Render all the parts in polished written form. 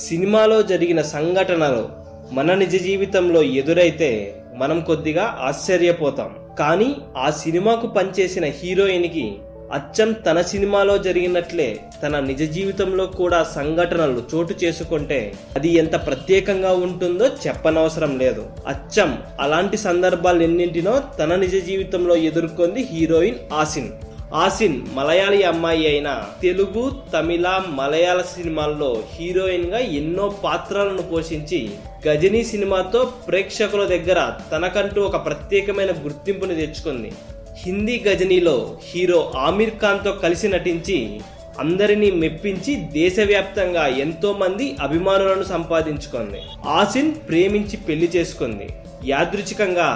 సినిమాలో జరిగిన సంఘటనలు మన నిజ జీవితంలో ఎదురైతే మనం కొద్దిగా ఆశ్చర్యపోతాం. కానీ ఆ సినిమాకు పనిచేసిన హీరోయిన్కి అచ్చం తన సినిమాలో జరిగినట్లే తన నిజ జీవితంలో కూడా సంఘటనలు చోటు చేసుకుంటే అది ఎంత ప్రత్యేకంగా ఉంటుందో చెప్పనవసరం లేదు. అచ్చం అలాంటి సందర్భాలు ఎన్నింటినో తన నిజ జీవితంలో ఎదుర్కొంది హీరోయిన్ ఆసిన్ మలయాళీ అమ్మాయి అయినా తెలుగు, తమిళ, మలయాళ సినిమాల్లో హీరోయిన్ గా ఎన్నో పాత్రలను పోషించి గజనీ సినిమాతో ప్రేక్షకుల దగ్గర తనకంటూ ఒక ప్రత్యేకమైన గుర్తింపుని తెచ్చుకుంది. హిందీ గజనీలో హీరో ఆమిర్ ఖాన్ తో కలిసి నటించి అందరినీ మెప్పించి దేశవ్యాప్తంగా ఎంతో మంది అభిమానులను సంపాదించుకుంది. ఆసిన్ ప్రేమించి పెళ్లి చేసుకుంది. యాదృచ్ఛికంగా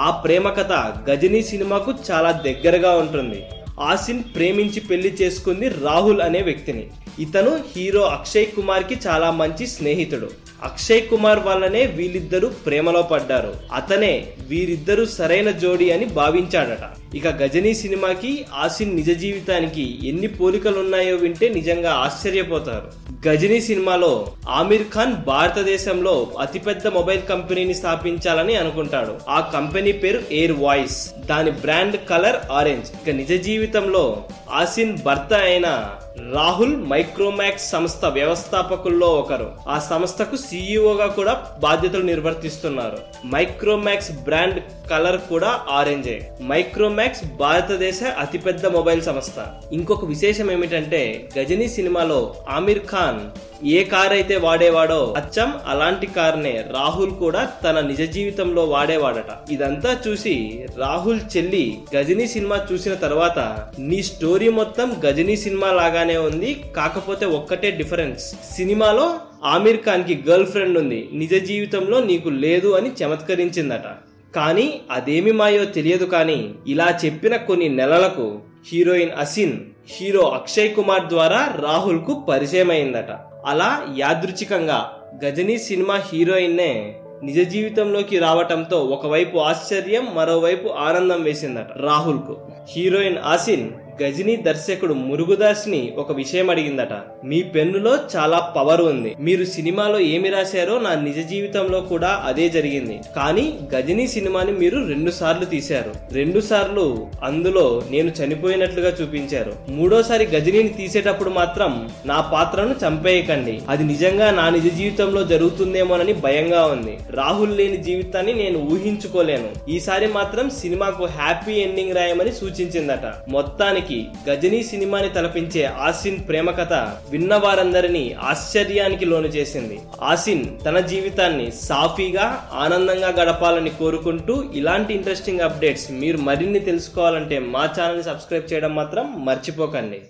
ఆ ప్రేమ కథ గజనీ సినిమాకు చాలా దగ్గరగా ఉంటుంది. ఆసిన్ ప్రేమించి పెళ్లి చేసుకుంది రాహుల్ అనే వ్యక్తిని. ఇతను హీరో అక్షయ్ కుమార్ కి చాలా మంచి స్నేహితుడు. అక్షయ్ కుమార్ వల్లనే వీళ్ళిద్దరూ ప్రేమలో పడ్డారు. అతనే వీరిద్దరూ సరైన జోడీ అని భావించాడట. ఇక గజనీ సినిమాకి ఆసిన్ నిజ జీవితానికి ఎన్ని పోలికలున్నాయో వింటే నిజంగా ఆశ్చర్యపోతారు. గజనీ సినిమాలో ఆమిర్ ఖాన్ భారతదేశంలో అతిపెద్ద మొబైల్ కంపెనీని స్థాపించాలని అనుకుంటాడు. ఆ కంపెనీ పేరు ఎయిర్ వాయిస్. దాని బ్రాండ్ కలర్ ఆరెంజ్. ఇక నిజ జీవితంలో ఆసిన్ భర్త అయిన రాహుల్ మైక్రోమాక్స్ సంస్థ వ్యవస్థాపకుల్లో ఒకరు. ఆ సంస్థకు సీఈఓగా కూడా బాధ్యతలు నిర్వర్తిస్తున్నారు. మైక్రోమాక్స్ బ్రాండ్ కలర్ కూడా ఆరెంజే. మైక్రోమాక్స్ భారతదేశ అతిపెద్ద మొబైల్ సంస్థ. ఇంకొక విశేషం ఏమిటంటే గజనీ సినిమాలో ఆమిర్ ఖాన్ ఏ కార్ అయితే వాడేవాడో అచ్చం అలాంటి కార్నే రాహుల్ కూడా తన నిజ జీవితంలో వాడేవాడట. ఇదంతా చూసి రాహుల్ చెల్లి గజనీ సినిమా చూసిన తర్వాత నీ స్టోరీ మొత్తం గజనీ సినిమా లాగానే ఉంది, కాకపోతే ఒక్కటే డిఫరెన్స్, సినిమాలో ఆమిర్ ఖాన్ కి గర్ల్ ఫ్రెండ్ ఉంది, నిజ జీవితంలో నీకు లేదు అని చమత్కరించిందట. కానీ అదేమి మాయో తెలియదు. కానీ ఇలా చెప్పిన కొన్ని నెలలకు హీరోయిన్ అసిన్ హీరో అక్షయ్ కుమార్ ద్వారా రాహుల్ కు పరిచయం అయిందట. అలా యాదృచ్ఛికంగా గజనీ సినిమా హీరోయిన్నే నిజ జీవితంలోకి రావటంతో ఒకవైపు ఆశ్చర్యం, మరోవైపు ఆనందం వేసిందట రాహుల్ కు. హీరోయిన్ ఆసిన్ గజనీ దర్శకుడు మురుగదాస్ ని ఒక విషయం అడిగిందట. మీ పెన్నులో చాలా పవర్ ఉంది. మీరు సినిమాలో ఏమి రాశారో నా నిజ జీవితంలో కూడా అదే జరిగింది. కానీ గజనీ సినిమాని మీరు 2 సార్లు తీశారు. 2 సార్లు అందులో నేను చనిపోయినట్లుగా చూపించారు. 3వసారి గజనీని తీసేటప్పుడు మాత్రం నా పాత్రను చంపేయకండి. అది నిజంగా నా నిజ జీవితంలో జరుగుతుందేమోనని భయంగా ఉంది. రాహుల్ లేని జీవితాన్ని నేను ఊహించుకోలేను. ఈసారి మాత్రం సినిమాకు హ్యాపీ ఎండింగ్ రాయమని సూచించిందట. మొత్తానికి గజనీ సినిమాని తలపించే ఆసిన్ ప్రేమ కథ విన్న వారందరినీ ఆశ్చర్యానికి లోను చేసింది. ఆసిన్ తన జీవితాన్ని సాఫీగా, ఆనందంగా గడపాలని కోరుకుంటూ ఇలాంటి ఇంట్రెస్టింగ్ అప్డేట్స్ మీరు మరిన్ని తెలుసుకోవాలంటే మా ఛానల్ ని సబ్స్క్రైబ్ చేయడం మాత్రం మర్చిపోకండి.